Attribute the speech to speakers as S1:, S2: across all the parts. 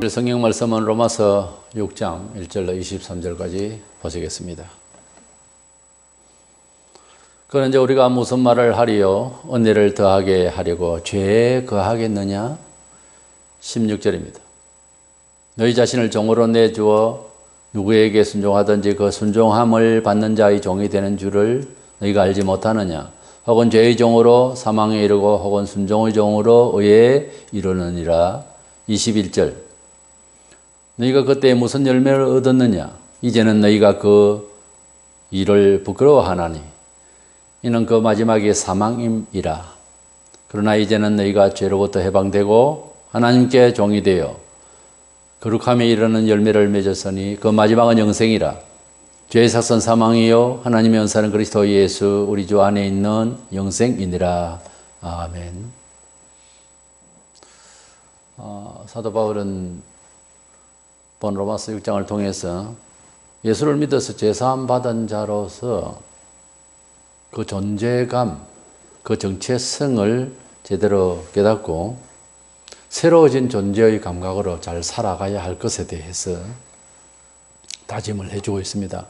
S1: 성경 말씀은 로마서 6장 1절로 23절까지 보시겠습니다. 그는 이제 우리가 무슨 말을 하리요? 은혜를 더하게 하려고 죄에 거하겠느냐? 16절입니다. 너희 자신을 종으로 내주어 누구에게 순종하든지 그 순종함을 받는 자의 종이 되는 줄을 너희가 알지 못하느냐? 혹은 죄의 종으로 사망에 이르고 혹은 순종의 종으로 의에 이르느니라. 21절. 너희가 그때 무슨 열매를 얻었느냐? 이제는 너희가 그 일을 부끄러워하나니 이는 그 마지막이 사망임이라. 그러나 이제는 너희가 죄로부터 해방되고 하나님께 종이 되어 거룩함에 이르는 열매를 맺었으니 그 마지막은 영생이라. 죄의 삭선 사망이요 하나님의 은사는 그리스도 예수 우리 주 안에 있는 영생이니라. 아멘. 사도 바울은 본 로마서 6장을 통해서 예수를 믿어서 죄사함 받은 자로서 그 존재감, 그 정체성을 제대로 깨닫고 새로워진 존재의 감각으로 잘 살아가야 할 것에 대해서 다짐을 해주고 있습니다.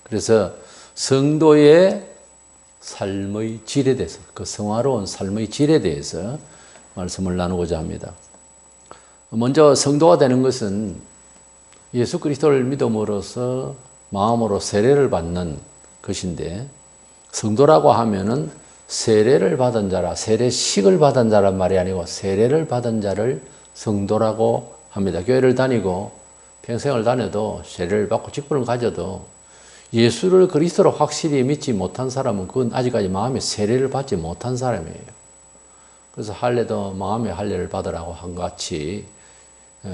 S1: 그래서 성도의 삶의 질에 대해서, 그 성화로운 삶의 질에 대해서 말씀을 나누고자 합니다. 먼저 성도가 되는 것은 예수 그리스도를 믿음으로써 마음으로 세례를 받는 것인데, 성도라고 하면은 세례를 받은 자라, 세례식을 받은 자란 말이 아니고 세례를 받은 자를 성도라고 합니다. 교회를 다니고 평생을 다녀도 세례를 받고 직분을 가져도 예수를 그리스도로 확실히 믿지 못한 사람은 그건 아직까지 마음에 세례를 받지 못한 사람이에요. 그래서 할례도 마음의 할례를 받으라고 한 것 같이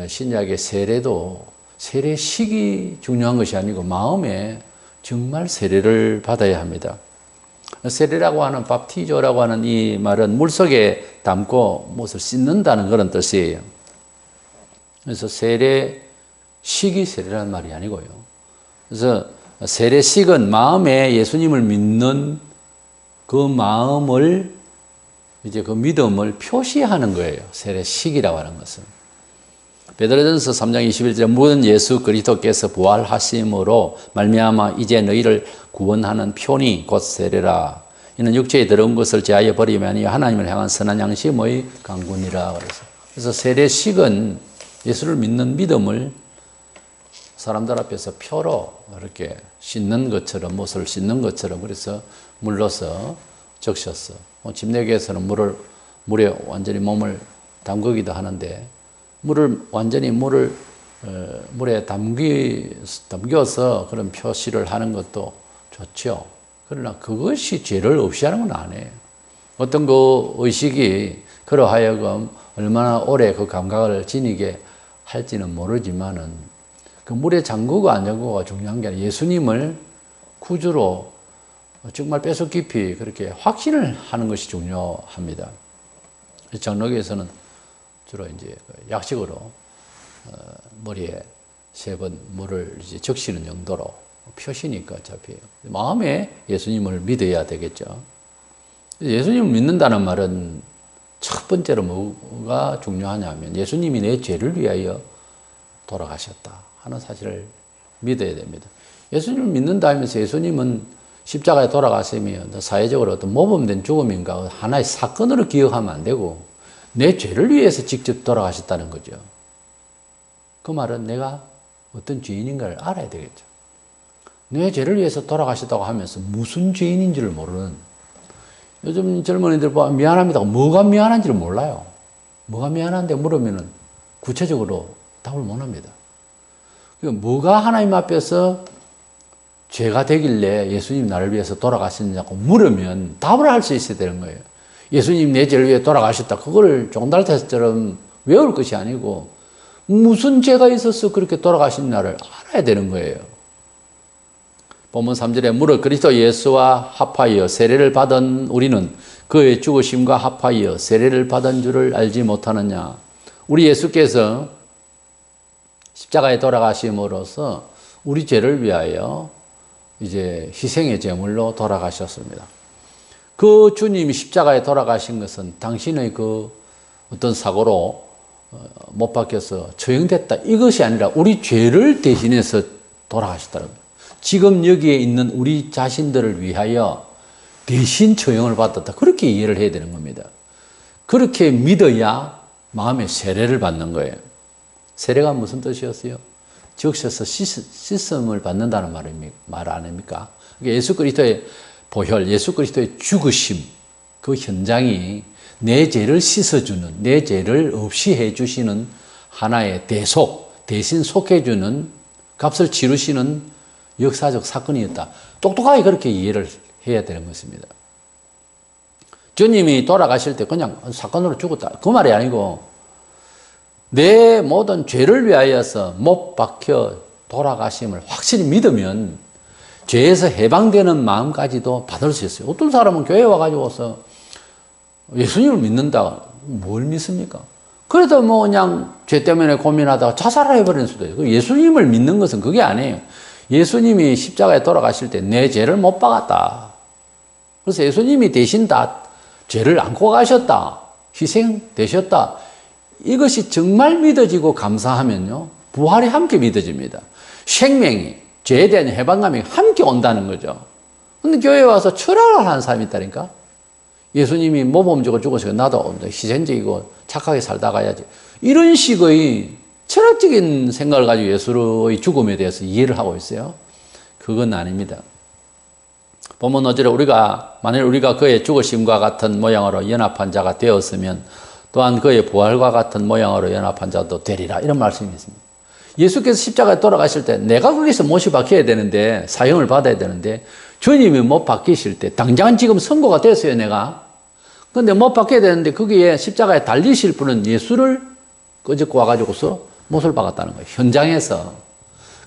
S1: 신약의 세례도 세례식이 중요한 것이 아니고 마음에 정말 세례를 받아야 합니다. 세례라고 하는 밥티조라고 하는 이 말은 물속에 담고 무엇을 씻는다는 그런 뜻이에요. 그래서 세례식이 세례라는 말이 아니고요. 그래서 세례식은 마음에 예수님을 믿는 그 마음을, 이제 그 믿음을 표시하는 거예요. 세례식이라고 하는 것은. 베드로전서 3장 21절에 모든 예수 그리스도께서 부활하심으로 말미암아 이제 너희를 구원하는 표니 곧 세례라. 이는 육체에 들어온 것을 제하여 버리면 아니요 하나님을 향한 선한 양심의 강군이라. 그래서 세례식은 예수를 믿는 믿음을 사람들 앞에서 표로 이렇게 씻는 것처럼, 못을 씻는 것처럼, 그래서 물로서 적셨어. 집내교에서는 물에 완전히 몸을 담그기도 하는데, 물에 담겨서 그런 표시를 하는 것도 좋죠. 그러나 그것이 죄를 없이 하는 건 아니에요. 어떤 그 의식이 그러하여금 얼마나 오래 그 감각을 지니게 할지는 모르지만은 그 물에 잠그고 안 잠그고가 중요한 게 아니라 예수님을 구주로 정말 뼛속 깊이 그렇게 확신을 하는 것이 중요합니다. 장로교에서는 주로 이제 약식으로 머리에 3번 물을 이제 적시는 용도로 표시니까 어차피 마음에 예수님을 믿어야 되겠죠. 예수님을 믿는다는 말은 첫 번째로 뭐가 중요하냐면 예수님이 내 죄를 위하여 돌아가셨다 하는 사실을 믿어야 됩니다. 예수님을 믿는다 하면서 예수님은 십자가에 돌아가시면 사회적으로 어떤 모범된 죽음인가 하나의 사건으로 기억하면 안 되고 내 죄를 위해서 직접 돌아가셨다는 거죠. 그 말은 내가 어떤 죄인인가를 알아야 되겠죠. 내 죄를 위해서 돌아가셨다고 하면서 무슨 죄인인지를 모르는, 요즘 젊은이들 보면 미안합니다. 뭐가 미안한지를 몰라요. 뭐가 미안한데 물으면 구체적으로 답을 못 합니다. 뭐가 하나님 앞에서 죄가 되길래 예수님 나를 위해서 돌아가셨냐고 물으면 답을 할 수 있어야 되는 거예요. 예수님 내 죄를 위해 돌아가셨다. 그거를 종달테스트처럼 외울 것이 아니고 무슨 죄가 있어서 그렇게 돌아가신 나를 알아야 되는 거예요. 본문 3절에 무릇 그리스도 예수와 합하여 세례를 받은 우리는 그의 죽으심과 합하여 세례를 받은 줄을 알지 못하느냐. 우리 예수께서 십자가에 돌아가심으로써 우리 죄를 위하여 이제 희생의 제물로 돌아가셨습니다. 그 주님이 십자가에 돌아가신 것은 당신의 그 어떤 사고로 못 박혀서 처형됐다. 이것이 아니라 우리 죄를 대신해서 돌아가셨다는 거예요. 지금 여기에 있는 우리 자신들을 위하여 대신 처형을 받았다. 그렇게 이해를 해야 되는 겁니다. 그렇게 믿어야 마음의 세례를 받는 거예요. 세례가 무슨 뜻이었어요? 적셔서 씻음을 받는다는 말 아닙니까? 예수 그리스도의 보혈, 예수 그리스도의 죽으심, 그 현장이 내 죄를 씻어주는, 내 죄를 없이 해주시는 하나의 대속, 대신 속해주는, 값을 치르시는 역사적 사건이었다. 똑똑하게 그렇게 이해를 해야 되는 것입니다. 주님이 돌아가실 때 그냥 사건으로 죽었다. 그 말이 아니고 내 모든 죄를 위하여서 못 박혀 돌아가심을 확실히 믿으면 죄에서 해방되는 마음까지도 받을 수 있어요. 어떤 사람은 교회 와가지고서 예수님을 믿는다. 뭘 믿습니까? 그래도 뭐 그냥 죄 때문에 고민하다가 자살을 해버리는 수도 있어요. 예수님을 믿는 것은 그게 아니에요. 예수님이 십자가에 돌아가실 때 내 죄를 못 박았다. 그래서 예수님이 대신 다 죄를 안고 가셨다. 희생되셨다. 이것이 정말 믿어지고 감사하면요. 부활이 함께 믿어집니다. 생명이, 죄에 대한 해방감이 함께 온다는 거죠. 근데 교회에 와서 철학을 하는 사람이 있다니까? 예수님이 모범적으로 죽으시고 나도 희생적이고 착하게 살다 가야지. 이런 식의 철학적인 생각을 가지고 예수의 죽음에 대해서 이해를 하고 있어요. 그건 아닙니다. 보면 어제를 만일 우리가 그의 죽으심과 같은 모양으로 연합한 자가 되었으면 또한 그의 부활과 같은 모양으로 연합한 자도 되리라. 이런 말씀이 있습니다. 예수께서 십자가에 돌아가실 때 내가 거기서 못이 박혀야 되는데, 사형을 받아야 되는데, 주님이 못 박히실 때, 당장 지금 선고가 됐어요, 내가. 근데 못 박혀야 되는데, 거기에 십자가에 달리실 분은 예수를 끄집고 와가지고서 못을 박았다는 거예요. 현장에서.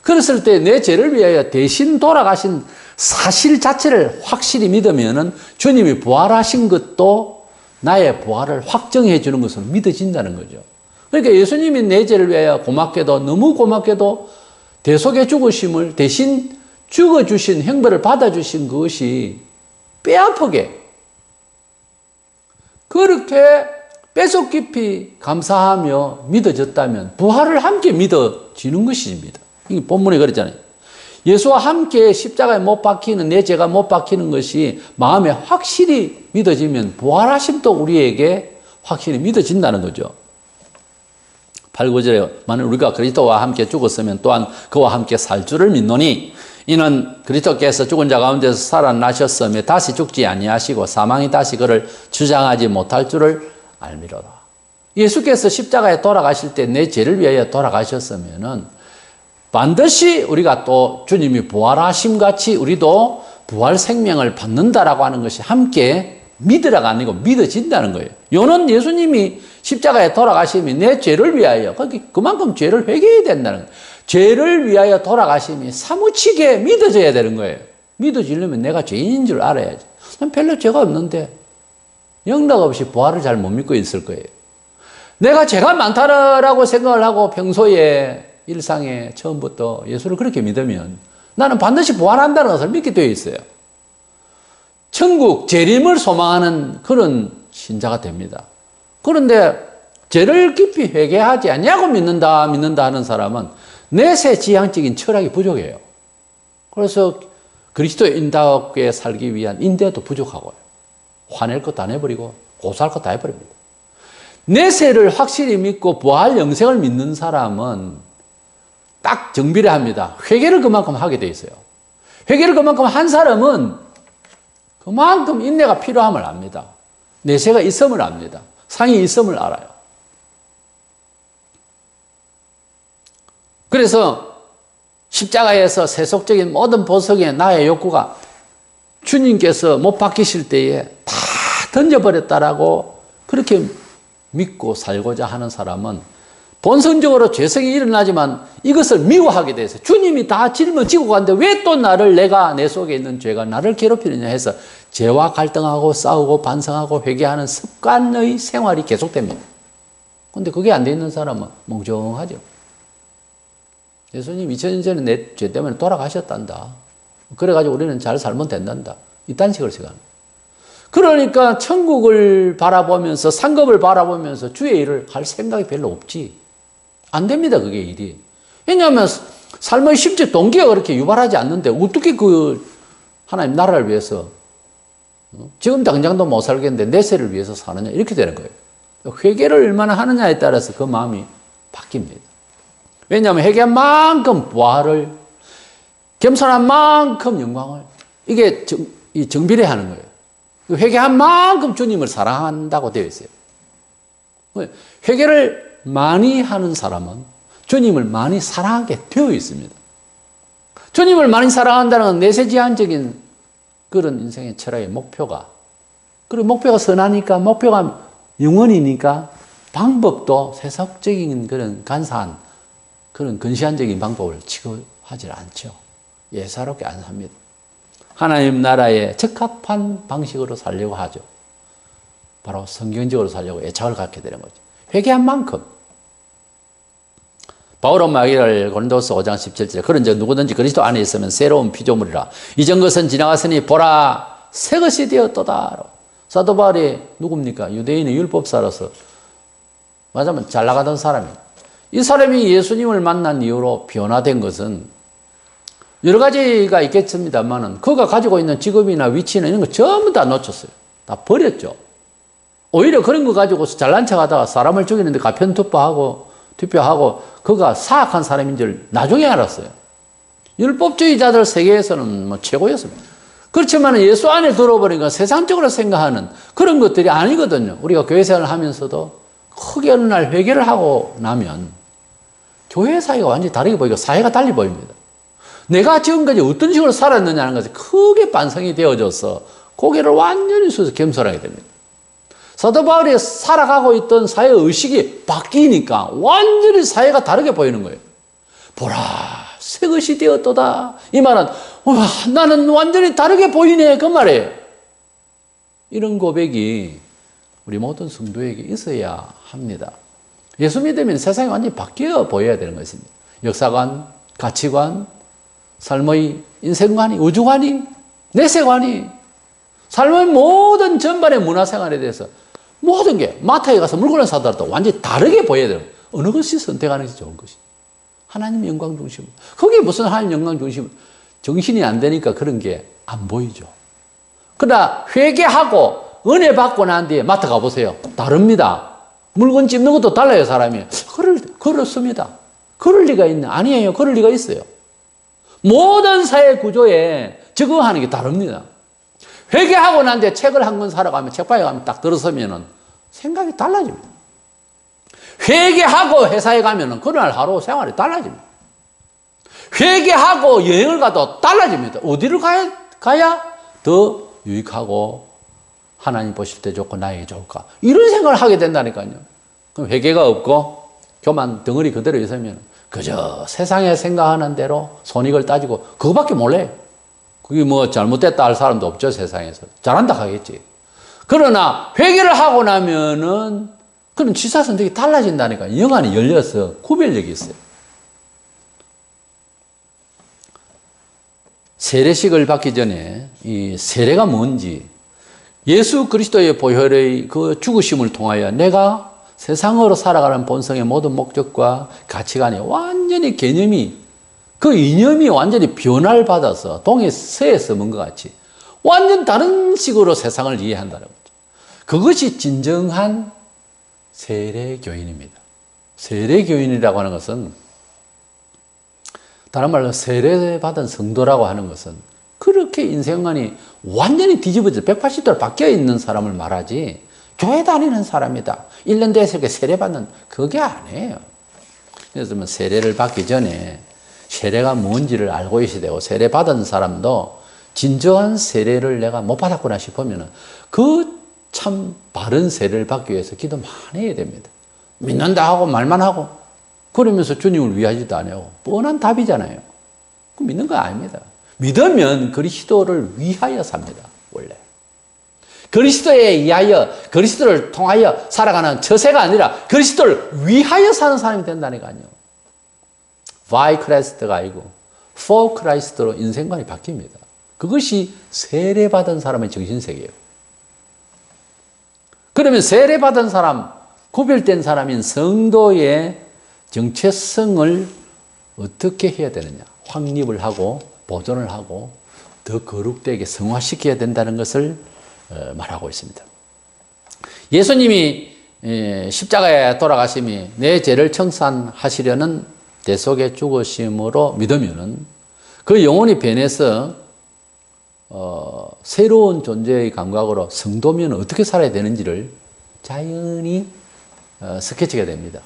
S1: 그랬을 때 내 죄를 위하여 대신 돌아가신 사실 자체를 확실히 믿으면은 주님이 부활하신 것도 나의 부활을 확정해 주는 것으로 믿어진다는 거죠. 그러니까 예수님이 내 죄를 위하여 고맙게도, 너무 고맙게도 대속의 죽으심을 대신 죽어주신 형벌을 받아주신 그것이 뼈아프게 그렇게 뼛속 깊이 감사하며 믿어졌다면 부활을 함께 믿어지는 것입니다. 이 본문에 그랬잖아요. 예수와 함께 십자가에 못 박히는, 내 죄가 못 박히는 것이 마음에 확실히 믿어지면 부활하심도 우리에게 확실히 믿어진다는 거죠. 8, 9절에 만일 우리가 그리스도와 함께 죽었으면 또한 그와 함께 살 줄을 믿노니 이는 그리스도께서 죽은 자 가운데서 살아나셨으며 다시 죽지 아니하시고 사망이 다시 그를 주장하지 못할 줄을 알미로라. 예수께서 십자가에 돌아가실 때 내 죄를 위하여 돌아가셨으면은 반드시 우리가 또 주님이 부활하심 같이 우리도 부활 생명을 받는다라고 하는 것이 함께 믿으라가 아니고 믿어진다는 거예요. 요는 예수님이 십자가에 돌아가심이 내 죄를 위하여, 그만큼 죄를 회개해야 된다는 거예요. 죄를 위하여 돌아가심이 사무치게 믿어져야 되는 거예요. 믿어지려면 내가 죄인인 줄 알아야지. 난 별로 죄가 없는데 영락 없이 부활을 잘 못 믿고 있을 거예요. 내가 죄가 많다라고 생각을 하고 평소에 일상에 처음부터 예수를 그렇게 믿으면 나는 반드시 부활한다는 것을 믿게 되어 있어요. 천국 재림을 소망하는 그런 신자가 됩니다. 그런데 죄를 깊이 회개하지 않냐고 믿는다 하는 사람은 내세 지향적인 철학이 부족해요. 그래서 그리스도인답게 살기 위한 인내도 부족하고요. 화낼 것도 안 해버리고 고소할 것도 다 해버립니다. 내세를 확실히 믿고 부활 영생을 믿는 사람은 딱 정비를 합니다. 회개를 그만큼 하게 돼 있어요. 회개를 그만큼 한 사람은 그만큼 인내가 필요함을 압니다. 내세가 있음을 압니다. 상이 있음을 알아요. 그래서 십자가에서 세속적인 모든 보석에 나의 욕구가 주님께서 못 박히실 때에 다 던져버렸다라고 그렇게 믿고 살고자 하는 사람은 본성적으로 죄성이 일어나지만 이것을 미워하게 돼서 주님이 다 짊어지고 갔는데 왜 또 내가 내 속에 있는 죄가 나를 괴롭히느냐 해서 죄와 갈등하고 싸우고 반성하고 회개하는 습관의 생활이 계속됩니다. 그런데 그게 안 돼 있는 사람은 멍청하죠. 예수님 2000년 전에 내 죄 때문에 돌아가셨단다. 그래가지고 우리는 잘 살면 된단다. 이딴 식으로 생각합니다. 그러니까 천국을 바라보면서 상급을 바라보면서 주의 일을 할 생각이 별로 없지. 안 됩니다, 그게 일이. 왜냐하면 삶의 심적 동기가 그렇게 유발하지 않는데 어떻게 그 하나님 나라를 위해서 지금 당장도 못 살겠는데 내세를 위해서 사느냐 이렇게 되는 거예요. 회개를 얼마나 하느냐에 따라서 그 마음이 바뀝니다. 왜냐하면 회개한 만큼 부활을, 겸손한 만큼 영광을, 이게 정비례하는 거예요. 회개한 만큼 주님을 사랑한다고 되어 있어요. 회개를 많이 하는 사람은 주님을 많이 사랑하게 되어 있습니다. 주님을 많이 사랑한다는 건 내세지향적인 그런 인생의 철학의 목표가, 그리고 목표가 선하니까, 목표가 영원이니까 방법도 세속적인 그런 간사한 그런 근시안적인 방법을 취급하지 않죠. 예사롭게 안 삽니다. 하나님 나라에 적합한 방식으로 살려고 하죠. 바로 성경적으로 살려고 애착을 갖게 되는 거죠. 회개한 만큼. 바울은 말하기를 고린도서 5장 17절에 그런즉 누구든지 그리스도 안에 있으면 새로운 피조물이라. 이전 것은 지나갔으니 보라 새 것이 되었도다. 사도 바울이 누굽니까? 유대인의 율법사로서 맞으면 잘 나가던 사람입니다. 이 사람이 예수님을 만난 이후로 변화된 것은 여러 가지가 있겠습니다만은 그가 가지고 있는 직업이나 위치나 이런 거 전부 다 놓쳤어요. 다 버렸죠. 오히려 그런 거 가지고서 잘난 척하다가 사람을 죽이는데 가편 투표하고 그가 사악한 사람인 줄 나중에 알았어요. 율법주의자들 세계에서는 뭐 최고였습니다. 그렇지만 예수 안에 들어버리니까 세상적으로 생각하는 그런 것들이 아니거든요. 우리가 교회 생활을 하면서도 크게 어느 날 회개를 하고 나면 교회 사회가 완전히 다르게 보이고 사회가 달리 보입니다. 내가 지금까지 어떤 식으로 살았느냐는 것이 크게 반성이 되어져서 고개를 완전히 숙여서 겸손하게 됩니다. 사도 바울이 살아가고 있던 사회의식이 바뀌니까 완전히 사회가 다르게 보이는 거예요. 보라, 새 것이 되었도다. 이 말은 와, 나는 완전히 다르게 보이네 그 말이에요. 이런 고백이 우리 모든 성도에게 있어야 합니다. 예수 믿으면 세상이 완전히 바뀌어 보여야 되는 것입니다. 역사관, 가치관, 삶의 인생관이, 우주관이, 내세관이, 삶의 모든 전반의 문화생활에 대해서 모든 게 마트에 가서 물건을 사더라도 완전히 다르게 보여야 돼요. 어느 것이 선택하는 것이 좋은 것이. 하나님 영광 중심. 그게 무슨 하나님 영광 중심. 정신이 안 되니까 그런 게 안 보이죠. 그러나 회개하고 은혜 받고 난 뒤에 마트 가보세요. 다릅니다. 물건 찝는 것도 달라요, 사람이. 그렇습니다. 그럴 리가 있나? 아니에요. 그럴 리가 있어요. 모든 사회 구조에 적응하는 게 다릅니다. 회개하고 난 뒤에 책을 한 권 사러 가면 책방에 가면 딱 들어서면은 생각이 달라집니다. 회개하고 회사에 가면은 그날 하루 생활이 달라집니다. 회개하고 여행을 가도 달라집니다. 어디를 가야 더 유익하고 하나님 보실 때 좋고 나에게 좋을까? 이런 생각을 하게 된다니까요. 그럼 회개가 없고 교만 덩어리 그대로 있으면 그저 세상에 생각하는 대로 손익을 따지고 그거밖에 몰라요. 그게 뭐 잘못됐다 할 사람도 없죠, 세상에서. 잘한다 하겠지. 그러나 회개를 하고 나면은 그런 취사 선택이 달라진다니까. 영안이 열려서 구별력이 있어요. 세례식을 받기 전에 이 세례가 뭔지, 예수 그리스도의 보혈의 그 죽으심을 통하여 내가 세상으로 살아가는 본성의 모든 목적과 가치관이 완전히 그 이념이 완전히 변화를 받아서 동에 새에 써문 것 같이 완전 다른 식으로 세상을 이해한다는 거죠. 그것이 진정한 세례교인입니다. 세례교인이라고 하는 것은 다른 말로 세례받은 성도라고 하는 것은 그렇게 인생관이 완전히 뒤집어져 180도로 바뀌어 있는 사람을 말하지 교회 다니는 사람이다. 1년 돼서 이렇게 세례받는 그게 아니에요. 그래서 뭐 세례를 받기 전에 세례가 뭔지를 알고 있어야 되고 세례받은 사람도 진정한 세례를 내가 못 받았구나 싶으면 그 참 바른 세례를 받기 위해서 기도 많이 해야 됩니다. 믿는다 하고 말만 하고 그러면서 주님을 위하지도 않아요. 뻔한 답이잖아요. 그 믿는 거 아닙니다. 믿으면 그리스도를 위하여 삽니다. 원래. 그리스도에 의하여 그리스도를 통하여 살아가는 처세가 아니라 그리스도를 위하여 사는 사람이 된다니까요. by Christ가 아니고 for Christ로 인생관이 바뀝니다. 그것이 세례받은 사람의 정신세계예요. 그러면 세례받은 사람, 구별된 사람인 성도의 정체성을 어떻게 해야 되느냐? 확립을 하고 보존을 하고 더 거룩되게 성화시켜야 된다는 것을 말하고 있습니다. 예수님이 십자가에 돌아가심이 내 죄를 청산하시려는 대속의 죽으심으로 믿으면은 그 영혼이 변해서 새로운 존재의 감각으로 성도면 어떻게 살아야 되는지를 자연히 스케치가 됩니다.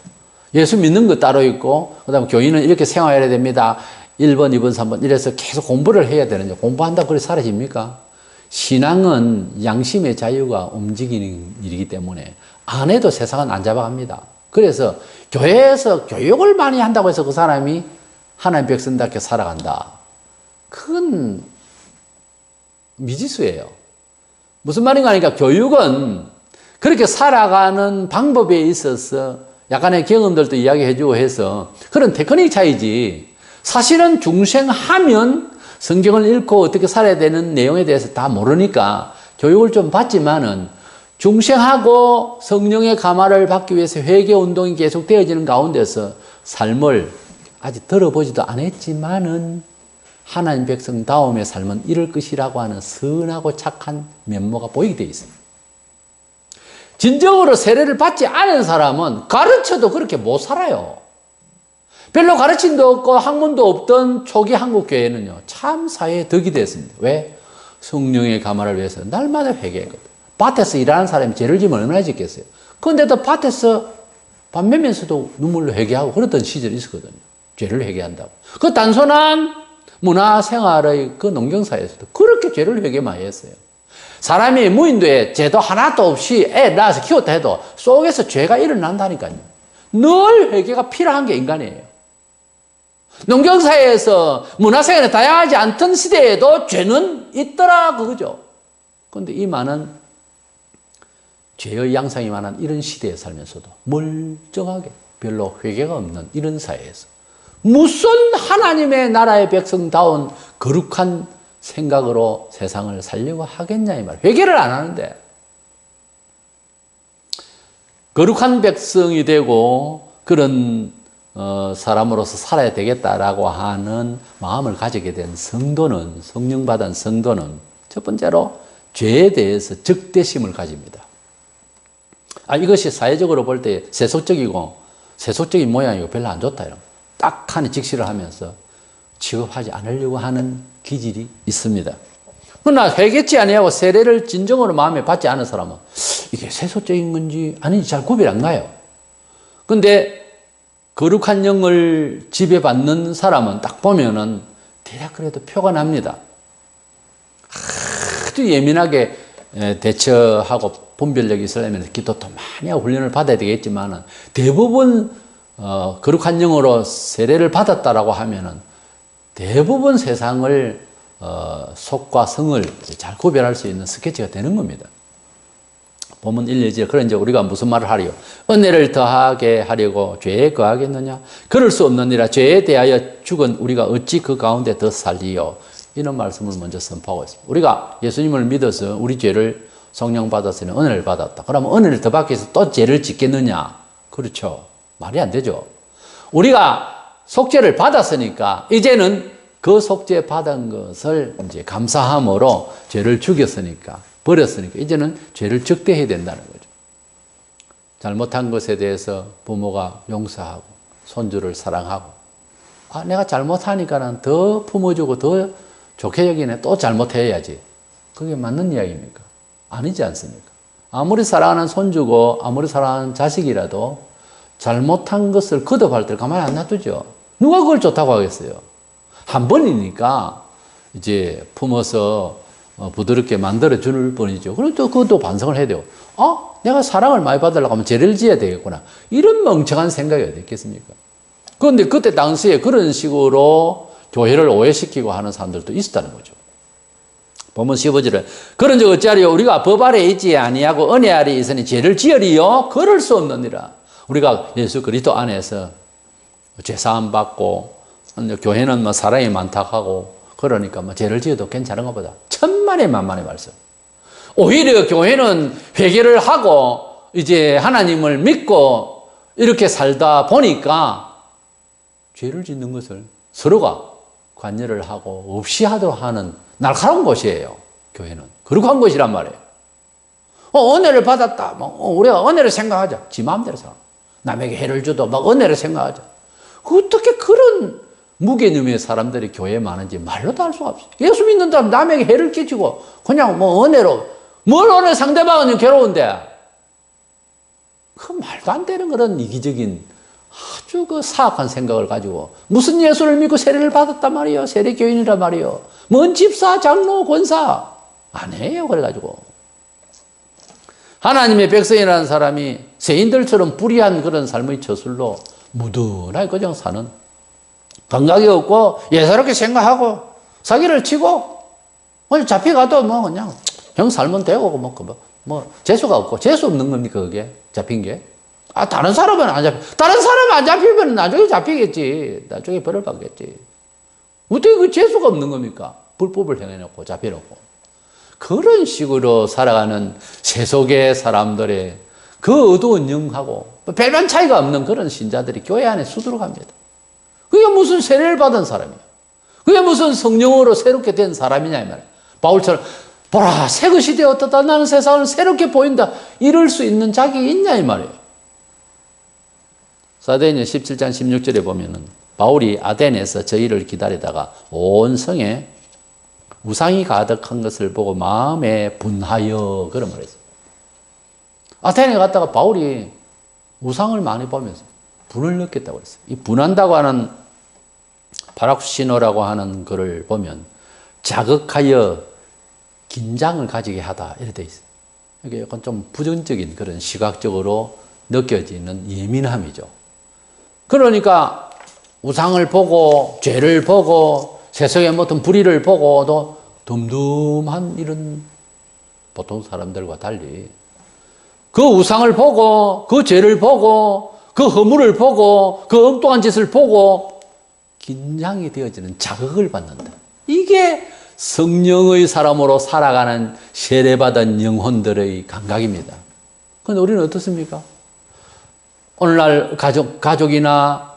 S1: 예수 믿는 거 따로 있고, 그 다음에 교인은 이렇게 생활해야 됩니다. 1번, 2번, 3번 이래서 계속 공부를 해야 되는데 공부한다고 그렇게 사라집니까? 신앙은 양심의 자유가 움직이는 일이기 때문에 안 해도 세상은 안 잡아갑니다. 그래서 교회에서 교육을 많이 한다고 해서 그 사람이 하나님 백성답게 살아간다. 그건 미지수예요. 무슨 말인가 하니까 교육은 그렇게 살아가는 방법에 있어서 약간의 경험들도 이야기해주고 해서 그런 테크닉 차이지, 사실은 중생하면 성경을 읽고 어떻게 살아야 되는 내용에 대해서 다 모르니까 교육을 좀 받지만은 중생하고 성령의 감화를 받기 위해서 회개 운동이 계속 되어지는 가운데서 삶을 아직 들어보지도 않았지만은 하나님 백성다움의 삶은 이럴 것이라고 하는 선하고 착한 면모가 보이게 되어 있습니다. 진정으로 세례를 받지 않은 사람은 가르쳐도 그렇게 못 살아요. 별로 가르침도 없고 학문도 없던 초기 한국 교회는요, 참 사회에 덕이 됐습니다. 왜? 성령의 감화를 위해서 날마다 회개했거든. 밭에서 일하는 사람이 죄를 지면 얼마나 짓겠어요. 그런데도 밭에서 밥 매면서도 눈물로 회개하고 그랬던 시절이 있었거든요. 죄를 회개한다고. 그 단순한 문화생활의 그 농경사회에서도 그렇게 죄를 회개 많이 했어요. 사람이 무인도에 죄도 하나도 없이 애 낳아서 키웠다 해도 속에서 죄가 일어난다니까요. 늘 회개가 필요한 게 인간이에요. 농경사회에서 문화생활이 다양하지 않던 시대에도 죄는 있더라 그거죠. 그런데 이 많은 죄의 양상이 많은 이런 시대에 살면서도 멀쩡하게 별로 회개가 없는 이런 사회에서 무슨 하나님의 나라의 백성다운 거룩한 생각으로 세상을 살려고 하겠냐 이 말. 회개를 안 하는데 거룩한 백성이 되고 그런 사람으로서 살아야 되겠다라고 하는 마음을 가지게 된 성도는, 성령받은 성도는 첫 번째로 죄에 대해서 적대심을 가집니다. 이것이 사회적으로 볼 때 세속적인 모양이고 별로 안 좋다 이런 딱 하니 직시를 하면서 취급하지 않으려고 하는 기질이 있습니다. 그러나 회개치 아니하고 세례를 진정으로 마음에 받지 않은 사람은 이게 세속적인 건지 아닌지 잘 구별 안 가요. 그런데 거룩한 영을 지배받는 사람은 딱 보면은 대략 그래도 표가 납니다. 아주 예민하게 대처하고 분별력이 있으려면 기도도 많이 하고 훈련을 받아야 되겠지만 대부분 거룩한 영으로 세례를 받았다라고 하면은 대부분 세상을 속과 성을 잘 구별할 수 있는 스케치가 되는 겁니다. 본문 1, 2절 그런 이제 우리가 무슨 말을 하리요? 은혜를 더하게 하려고 죄에 거하겠느냐? 그럴 수 없느니라. 죄에 대하여 죽은 우리가 어찌 그 가운데 더 살리요? 이런 말씀을 먼저 선포하고 있습니다. 우리가 예수님을 믿어서 우리 죄를 성령 받았으니 은혜를 받았다. 그러면 은혜를 더 받기 위해서 또 죄를 짓겠느냐? 그렇죠. 말이 안 되죠. 우리가 속죄를 받았으니까 이제는 그 속죄 받은 것을 이제 감사함으로 죄를 죽였으니까 버렸으니까 이제는 죄를 적대해야 된다는 거죠. 잘못한 것에 대해서 부모가 용서하고 손주를 사랑하고 내가 잘못하니까는 더 품어주고 더 좋게 여기네 또 잘못해야지. 그게 맞는 이야기입니까? 아니지 않습니까? 아무리 사랑하는 손주고 아무리 사랑하는 자식이라도 잘못한 것을 거듭할 때 가만히 안 놔두죠. 누가 그걸 좋다고 하겠어요? 한 번이니까 이제 품어서 부드럽게 만들어 줄 뿐이죠. 그럼 또 그것도 반성을 해야 돼요. 내가 사랑을 많이 받으려고 하면 죄를 지어야 되겠구나. 이런 멍청한 생각이 어디 있겠습니까? 그런데 그때 당시에 그런 식으로 교회를 오해시키고 하는 사람들도 있었다는 거죠. 본문 15절에 그런 적 어찌하리요? 우리가 법 아래 있지 아니하고 은혜 아래 있으니 죄를 지으리요? 그럴 수 없느니라. 우리가 예수 그리스도 안에서 죄사함 받고 교회는 사랑이 많다고 하고 그러니까 죄를 지어도 괜찮은가 보다. 천만의 만만의 말씀. 오히려 교회는 회개를 하고 이제 하나님을 믿고 이렇게 살다 보니까 죄를 짓는 것을 서로가 관여를 하고 없이 하도록 하는 날카로운 곳이에요. 교회는. 거룩한 곳이란 말이에요. 은혜를 받았다. 우리가 은혜를 생각하자. 지 마음대로 살아. 남에게 해를 줘도 막 은혜를 생각하자. 어떻게 그런 무개념의 사람들이 교회에 많은지 말로도 할 수가 없어요. 예수 믿는다 남에게 해를 끼치고 그냥 은혜로 뭘 은혜 상대방은 괴로운데 그 말도 안 되는 그런 이기적인 아주 그 사악한 생각을 가지고 무슨 예수를 믿고 세례를 받았단 말이에요. 세례교인이란 말이에요. 뭔 집사, 장로, 권사 아니에요. 그래가지고 하나님의 백성이라는 사람이 세인들처럼 불의한 그런 삶의 처술로 무던하게 그냥 사는 감각이 없고 예사롭게 생각하고 사기를 치고 잡혀가도 그냥 형 살면 되고 재수가 없고 재수 없는 겁니까 그게 잡힌 게? 다른 사람은 안 잡혀. 다른 사람은 안 잡히면 나중에 잡히겠지. 나중에 벌을 받겠지. 어떻게 그 재수가 없는 겁니까? 불법을 행해놓고 잡혀놓고. 그런 식으로 살아가는 세속의 사람들의 그 어두운 영하고 별반 차이가 없는 그런 신자들이 교회 안에 수두룩합니다. 그게 무슨 세례를 받은 사람이야. 그게 무슨 성령으로 새롭게 된 사람이냐 이 말이야. 바울처럼 보라 새 것이 되었다. 나는 세상을 새롭게 보인다. 이럴 수 있는 자격이 있냐 이 말이에요. 사도행전 17장 16절에 보면은 바울이 아덴에서 저희를 기다리다가 온 성에 우상이 가득한 것을 보고 마음에 분하여 그런 말을 했어요. 아테네 갔다가 바울이 우상을 많이 보면서 분을 느꼈다고 그랬어요. 이 분한다고 하는 파락시노라고 하는 글을 보면 자극하여 긴장을 가지게 하다 이렇게 돼 있어요. 이게 약간 좀 부정적인 그런 시각적으로 느껴지는 예민함이죠. 그러니까 우상을 보고 죄를 보고 세상의 어떤 불의를 보고도 덤덤한 이런 보통 사람들과 달리 그 우상을 보고 그 죄를 보고 그 허물을 보고 그 엉뚱한 짓을 보고 긴장이 되어지는 자극을 받는다. 이게 성령의 사람으로 살아가는 세례받은 영혼들의 감각입니다. 그런데 우리는 어떻습니까? 오늘날 가족이나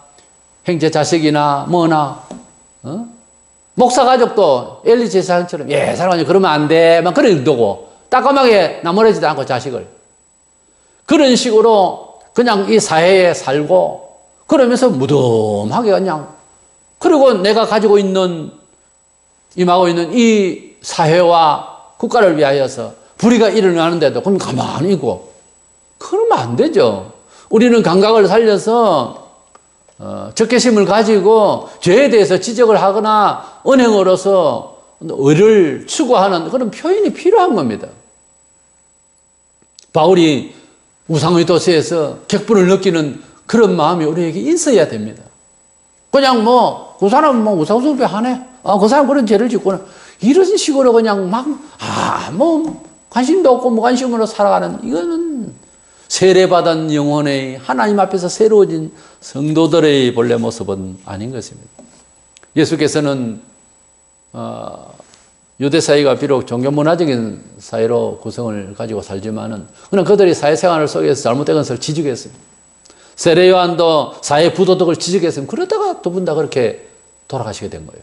S1: 형제 자식이나 목사 가족도 엘리 제사장처럼 사랑하니 그러면 안 돼. 막 그런 의도고 따끔하게 나무라지도 않고 자식을 그런 식으로 그냥 이 사회에 살고 그러면서 무덤하게 그냥 그리고 내가 가지고 있는 임하고 있는 이 사회와 국가를 위하여서 불의가 일어나는데도 그럼 가만히 있고 그러면 안 되죠. 우리는 감각을 살려서 적개심을 가지고 죄에 대해서 지적을 하거나 은행으로서 의를 추구하는 그런 표현이 필요한 겁니다. 바울이 우상의 도시에서 격분을 느끼는 그런 마음이 우리에게 있어야 됩니다. 그냥 그 사람 우상숭배 하네. 그 사람 그런 죄를 짓고는 이런 식으로 그냥 관심도 없고 무관심으로 살아가는 이거는 세례받은 영혼의 하나님 앞에서 새로워진 성도들의 본래 모습은 아닌 것입니다. 예수께서는 유대 사회가 비록 종교문화적인 사회로 구성을 가지고 살지만은 그냥 그들이 사회생활 속에서 잘못된 것을 지적했습니다. 세례 요한도 사회 부도덕을 지적했으면 그러다가 두 분 다 그렇게 돌아가시게 된 거예요.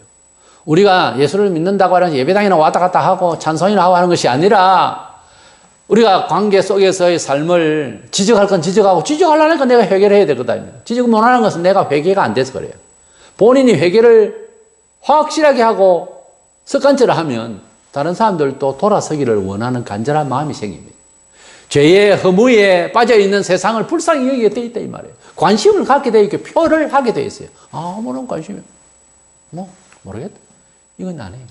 S1: 우리가 예수를 믿는다고 하는 예배당이나 왔다 갔다 하고 찬송이나 하고 하는 것이 아니라 우리가 관계 속에서의 삶을 지적할 건 지적하고 지적하려니까 내가 회개를 해야 되거든요. 지적 못하는 것은 내가 회개가 안 돼서 그래요. 본인이 회개를 확실하게 하고 습관처럼 하면 다른 사람들도 돌아서기를 원하는 간절한 마음이 생깁니다. 죄의 허무에 빠져있는 세상을 불쌍히 여기게 돼 있다 이 말이에요. 관심을 갖게 돼 있고 표를 하게 돼 있어요. 아무런 관심이 모르겠다. 이건 아니에요.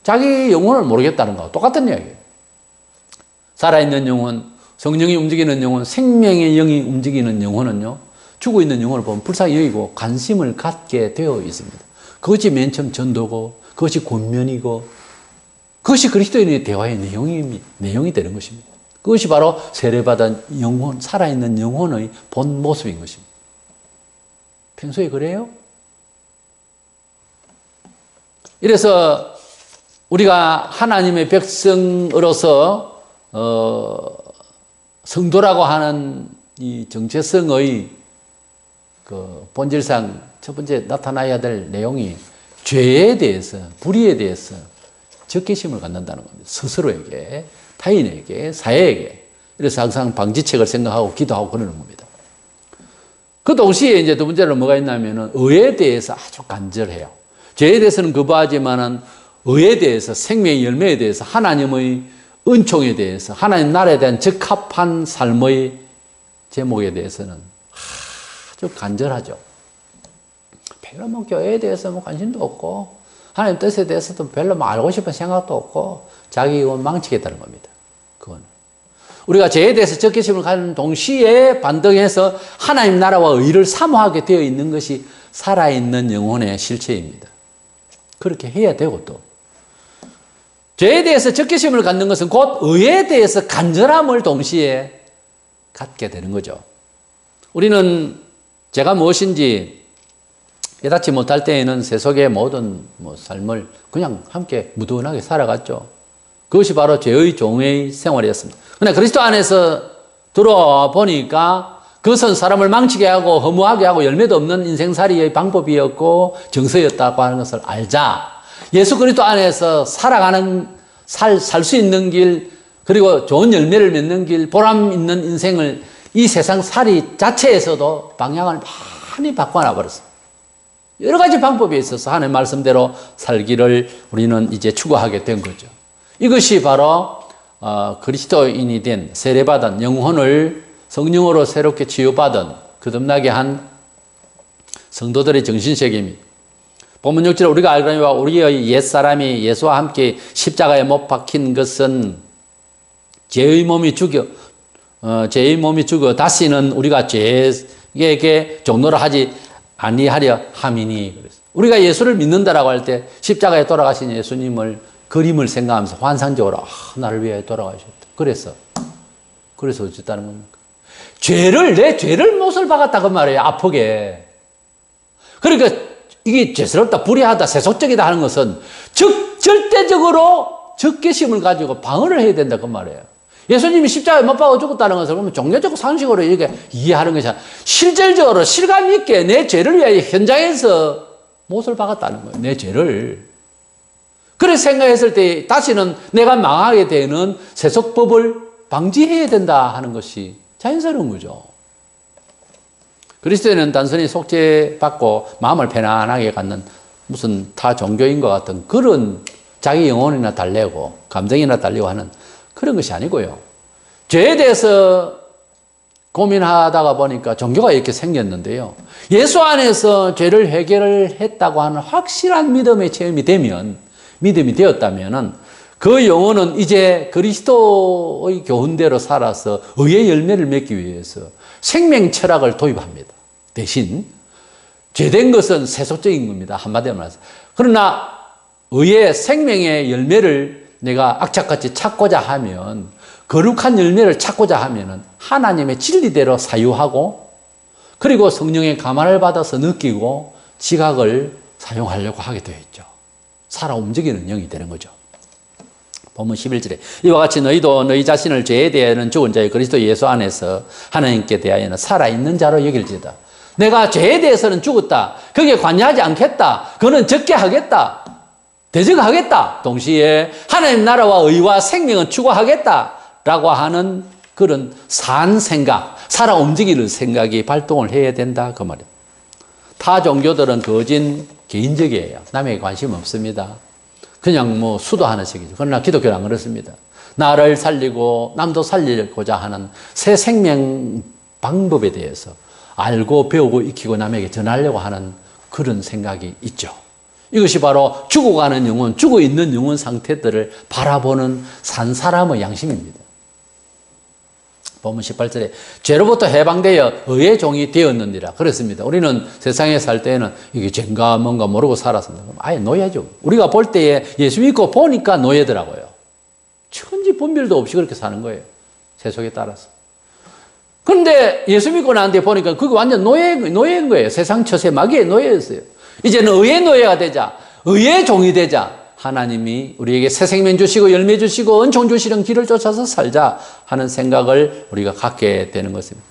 S1: 자기 영혼을 모르겠다는 거하고 똑같은 이야기예요. 살아있는 영혼, 성령이 움직이는 영혼, 생명의 영이 움직이는 영혼은요, 죽어 있는 영혼을 보면 불쌍히 여기고 관심을 갖게 되어 있습니다. 그것이 맨 처음 전도고, 그것이 권면이고, 그것이 그리스도인의 대화의 내용이 되는 것입니다. 그것이 바로 세례받은 영혼, 살아있는 영혼의 본 모습인 것입니다. 평소에 그래요? 이래서 우리가 하나님의 백성으로서 성도라고 하는 이 정체성의 그 본질상 첫 번째 나타나야 될 내용이 죄에 대해서, 불의에 대해서 적개심을 갖는다는 겁니다. 스스로에게, 타인에게, 사회에게. 그래서 항상 방지책을 생각하고 기도하고 그러는 겁니다. 그 동시에 이제 두 번째로 뭐가 있냐면은 의에 대해서 아주 간절해요. 죄에 대해서는 거부하지만은 의에 대해서, 생명의 열매에 대해서, 하나님의 은총에 대해서, 하나님 나라에 대한 적합한 삶의 제목에 대해서는 아주 간절하죠. 별로 뭐 교회에 대해서 뭐 관심도 없고, 하나님 뜻에 대해서도 별로 뭐 알고 싶은 생각도 없고, 자기 이건 망치겠다는 겁니다. 그건. 우리가 죄에 대해서 적개심을 가는 동시에 반등해서 하나님 나라와 의를 사모하게 되어 있는 것이 살아있는 영혼의 실체입니다. 그렇게 해야 되고 또. 죄에 대해서 적개심을 갖는 것은 곧 의에 대해서 간절함을 동시에 갖게 되는 거죠. 우리는 제가 무엇인지 깨닫지 못할 때에는 세속의 모든 삶을 그냥 함께 무던하게 살아갔죠. 그것이 바로 죄의 종의 생활이었습니다. 그러나 그리스도 안에서 들어와 보니까 그것은 사람을 망치게 하고 허무하게 하고 열매도 없는 인생살이의 방법이었고 정서였다고 하는 것을 알자. 예수 그리스도 안에서 살아가는 살 수 있는 길, 그리고 좋은 열매를 맺는 길, 보람 있는 인생을 이 세상 살이 자체에서도 방향을 많이 바꿔놔 버렸어요. 여러 가지 방법이 있어서 하나님의 말씀대로 살기를 우리는 이제 추구하게 된 거죠. 이것이 바로 그리스도인이 된, 세례받은, 영혼을 성령으로 새롭게 치유받은, 거듭나게 한 성도들의 정신세계입니다. 본문 6절에 우리가 알거니와 우리의 옛사람이 예수와 함께 십자가에 못 박힌 것은 죄의 몸이 죽어 다시는 우리가 죄에게 종노를 하지 아니하려 함이니. 우리가 예수를 믿는다라고 할 때 십자가에 돌아가신 예수님을 그림을 생각하면서 환상적으로 나를 위해 돌아가셨다. 그래서 어쨌다는 겁니까? 내 죄를 못을 박았다 그 말이에요. 아프게. 그러니까 이게 죄스럽다, 불의하다, 세속적이다 하는 것은 절대적으로 적개심을 가지고 방어를 해야 된다 그 말이에요. 예수님이 십자가에 못 박아 죽었다는 것을 그러면 종교적 상식으로 이렇게 이해하는 것이 아니라 실질적으로 실감 있게 내 죄를 위해 현장에서 못을 박았다는 거예요. 내 죄를. 그래서 생각했을 때 다시는 내가 망하게 되는 세속법을 방지해야 된다 하는 것이 자연스러운 거죠. 그리스도인은 단순히 속죄받고 마음을 편안하게 갖는 무슨 타 종교인 것 같은 그런 자기 영혼이나 달래고 감정이나 달리고 하는 그런 것이 아니고요. 죄에 대해서 고민하다가 보니까 종교가 이렇게 생겼는데요. 예수 안에서 죄를 해결을 했다고 하는 확실한 믿음의 체험이 믿음이 되었다면 그 영혼은 이제 그리스도의 교훈대로 살아서 의의 열매를 맺기 위해서 생명 철학을 도입합니다. 대신 죄된 것은 세속적인 겁니다. 한마디로 말해서. 그러나 의의 생명의 열매를 내가 악착같이 찾고자 하면, 거룩한 열매를 찾고자 하면 하나님의 진리대로 사유하고, 그리고 성령의 감화를 받아서 느끼고 지각을 사용하려고 하게 되어 있죠. 살아 움직이는 영이 되는 거죠. 본문 11절에 이와 같이 너희도 너희 자신을 죄에 대하여는 죽은 자의 그리스도 예수 안에서 하나님께 대하여는 살아있는 자로 여길지어다. 내가 죄에 대해서는 죽었다. 거기에 관여하지 않겠다. 그거는 적게 하겠다. 대적하겠다. 동시에 하나님 나라와 의와 생명은 추구하겠다라고 하는 그런 산 생각, 살아 움직이는 생각이 발동을 해야 된다 그 말이에요. 타 종교들은 거진 개인적이에요. 남에게 관심 없습니다. 그냥 뭐 수도하는 식이죠. 그러나 기독교는 안 그렇습니다. 나를 살리고 남도 살리고자 하는 새 생명 방법에 대해서 알고 배우고 익히고 남에게 전하려고 하는 그런 생각이 있죠. 이것이 바로 죽어가는 영혼, 죽어 있는 영혼 상태들을 바라보는 산 사람의 양심입니다. 본문 18절에 죄로부터 해방되어 의의 종이 되었느니라 그랬습니다. 우리는 세상에 살 때에는 이게 죄인가 뭔가 모르고 살았습니다. 그럼 아예 노예죠. 우리가 볼 때에 예수 믿고 보니까 노예더라고요. 천지 분별도 없이 그렇게 사는 거예요. 세속에 따라서. 그런데 예수 믿고 나한테 보니까 그게 완전 노예인 거예요. 세상 처세 마귀의 노예였어요. 이제는 의의 노예가 되자, 의의 종이 되자, 하나님이 우리에게 새 생명 주시고 열매 주시고 은총 주시는 길을 쫓아서 살자 하는 생각을 우리가 갖게 되는 것입니다.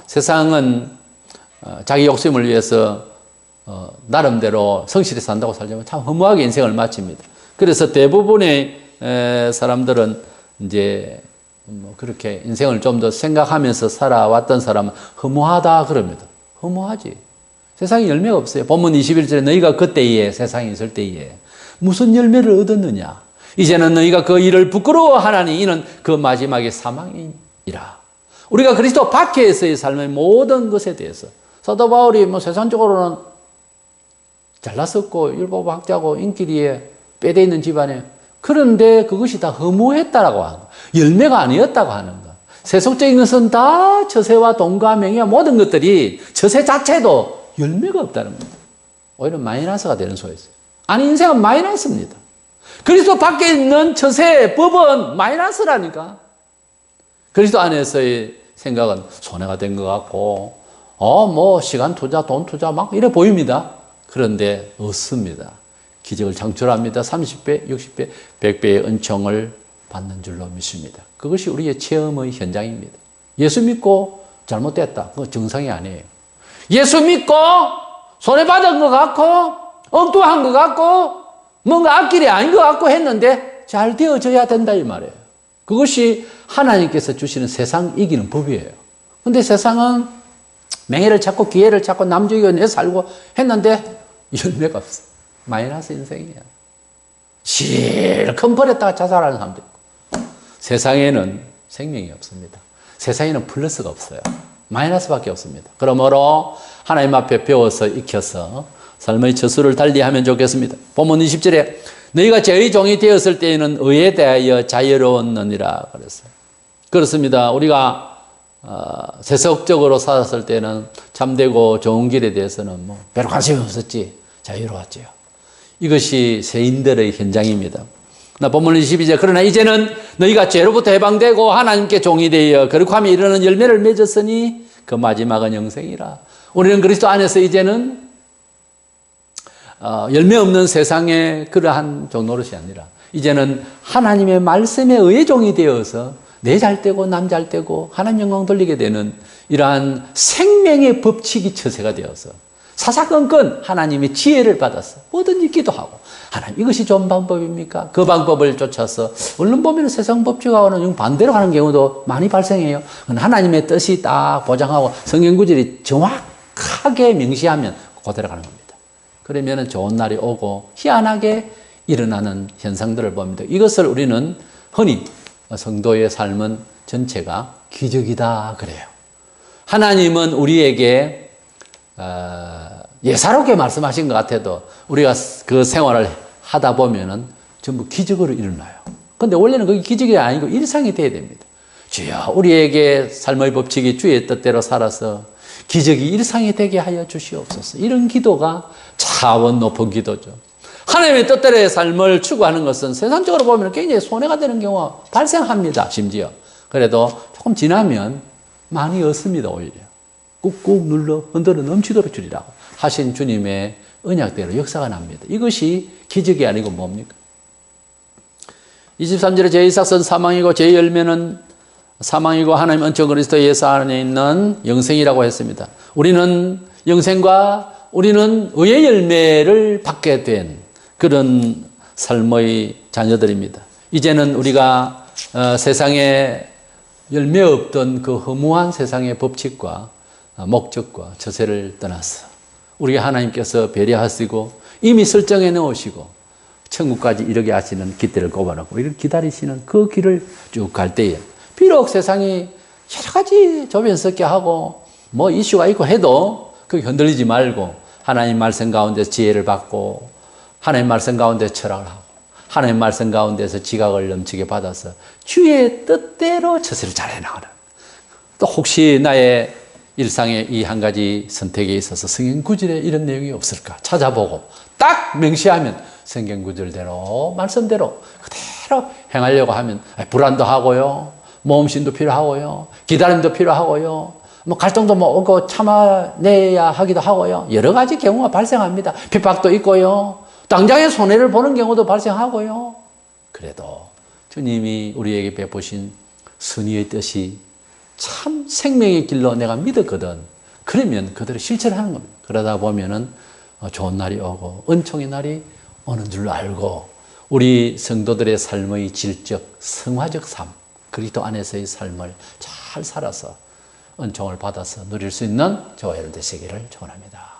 S1: 세상은 자기 욕심을 위해서 나름대로 성실히 산다고 살지만 참 허무하게 인생을 마칩니다. 그래서 대부분의 사람들은 이제 그렇게 인생을 좀 더 생각하면서 살아왔던 사람은 허무하다 그럽니다. 허무하지. 세상에 열매가 없어요. 본문 21절에 너희가 그때에 세상에 있을 때에 무슨 열매를 얻었느냐. 이제는 너희가 그 일을 부끄러워하나니 이는 그 마지막에 사망이니라. 우리가 그리스도 밖에서의 삶의 모든 것에 대해서 사도 바울이 세상적으로는 잘났었고 율법학자고 인기리에 빼대 있는 집안에 그런데 그것이 다 허무했다라고 하는 거야. 열매가 아니었다고 하는 거야. 세속적인 것은 다 처세와 돈과 명예와 모든 것들이 처세 자체도 열매가 없다는 겁니다. 오히려 마이너스가 되는 소리 있어요. 아니 인생은 마이너스입니다. 그리스도 밖에 있는 처세, 법은 마이너스라니까. 그리스도 안에서의 생각은 손해가 된 것 같고 시간 투자, 돈 투자 막 이래 보입니다. 그런데 없습니다. 기적을 창출합니다. 30배, 60배, 100배의 은총을 받는 줄로 믿습니다. 그것이 우리의 체험의 현장입니다. 예수 믿고 잘못됐다. 그거 정상이 아니에요. 예수 믿고 손해받은 것 같고 엉뚱한 것 같고 뭔가 앞길이 아닌 것 같고 했는데 잘 되어져야 된다 이 말이에요. 그것이 하나님께서 주시는 세상 이기는 법이에요. 그런데 세상은 명예를 찾고 기회를 찾고 남주기고 내 살고 했는데 열매가 없어. 마이너스 인생이야. 실컷 버렸다가 자살하는 사람도 있고. 세상에는 생명이 없습니다. 세상에는 플러스가 없어요. 마이너스밖에 없습니다. 그러므로 하나님 앞에 배워서 익혀서 삶의 처수를 달리하면 좋겠습니다. 본문 20절에 너희가 죄의 종이 되었을 때에는 의에 대하여 자유로웠느니라 그랬어요. 그렇습니다. 우리가 세속적으로 살았을 때는 참되고 좋은 길에 대해서는 별로 관심이 없었지. 자유로웠지요. 이것이 세인들의 현장입니다. 본문 22절 그러나 이제는 너희가 죄로부터 해방되고 하나님께 종이 되어 거룩함에 이르는 열매를 맺었으니 그 마지막은 영생이라. 우리는 그리스도 안에서 이제는 열매 없는 세상의 그러한 종노릇이 아니라 이제는 하나님의 말씀에 의의 종이 되어서 내 잘되고 남 잘되고 하나님 영광 돌리게 되는 이러한 생명의 법칙이 처세가 되어서 사사건건 하나님의 지혜를 받아서 뭐든지 기도하고 하나님 이것이 좋은 방법입니까? 그 방법을 쫓아서 얼른 보면 세상 법칙하고는 반대로 가는 경우도 많이 발생해요. 하나님의 뜻이 딱 보장하고 성경 구절이 정확하게 명시하면 그대로 가는 겁니다. 그러면 좋은 날이 오고 희한하게 일어나는 현상들을 봅니다. 이것을 우리는 흔히 성도의 삶은 전체가 기적이다 그래요. 하나님은 우리에게 예사롭게 말씀하신 것 같아도 우리가 그 생활을 하다 보면은 전부 기적으로 일어나요. 근데 원래는 그게 기적이 아니고 일상이 돼야 됩니다. 주여 우리에게 삶의 법칙이 주의 뜻대로 살아서 기적이 일상이 되게 하여 주시옵소서. 이런 기도가 차원 높은 기도죠. 하나님의 뜻대로의 삶을 추구하는 것은 세상적으로 보면 굉장히 손해가 되는 경우가 발생합니다. 심지어. 그래도 조금 지나면 많이 얻습니다. 오히려. 꾹꾹 눌러 흔들어 넘치도록 주리라고 하신 주님의 언약대로 역사가 납니다. 이것이 기적이 아니고 뭡니까? 23절에 제 이삭은 사망이고 제 열매는 사망이고 하나님 은총 그리스도 예수 안에 있는 영생이라고 했습니다. 우리는 영생과 우리는 의의 열매를 받게 된 그런 삶의 자녀들입니다. 이제는 우리가 세상에 열매 없던 그 허무한 세상의 법칙과 목적과 처세를 떠나서 우리 하나님께서 배려하시고 이미 설정해 놓으시고 천국까지 이르게 하시는 깃대를 꼽아놓고 우리를 기다리시는 그 길을 쭉 갈 때에 비록 세상이 여러 가지 조변 섞게 하고 이슈가 있고 해도 그게 흔들리지 말고 하나님 말씀 가운데서 지혜를 받고 하나님 말씀 가운데 철학을 하고 하나님 말씀 가운데서 지각을 넘치게 받아서 주의 뜻대로 처세를 잘 해나가는 또 혹시 나의 일상에 이 한 가지 선택에 있어서 성경 구절에 이런 내용이 없을까 찾아보고 딱 명시하면 성경 구절대로 말씀대로 그대로 행하려고 하면 불안도 하고요. 모험심도 필요하고요. 기다림도 필요하고요. 갈등도 오고 참아내야 하기도 하고요. 여러 가지 경우가 발생합니다. 핍박도 있고요. 당장의 손해를 보는 경우도 발생하고요. 그래도 주님이 우리에게 베푸신 선의의 뜻이 참 생명의 길로 내가 믿었거든. 그러면 그대로 실천을 하는 겁니다. 그러다 보면은 좋은 날이 오고 은총의 날이 오는 줄 알고 우리 성도들의 삶의 질적, 성화적 삶, 그리스도 안에서의 삶을 잘 살아서 은총을 받아서 누릴 수 있는 저와 여러분 되시기를 축원합니다.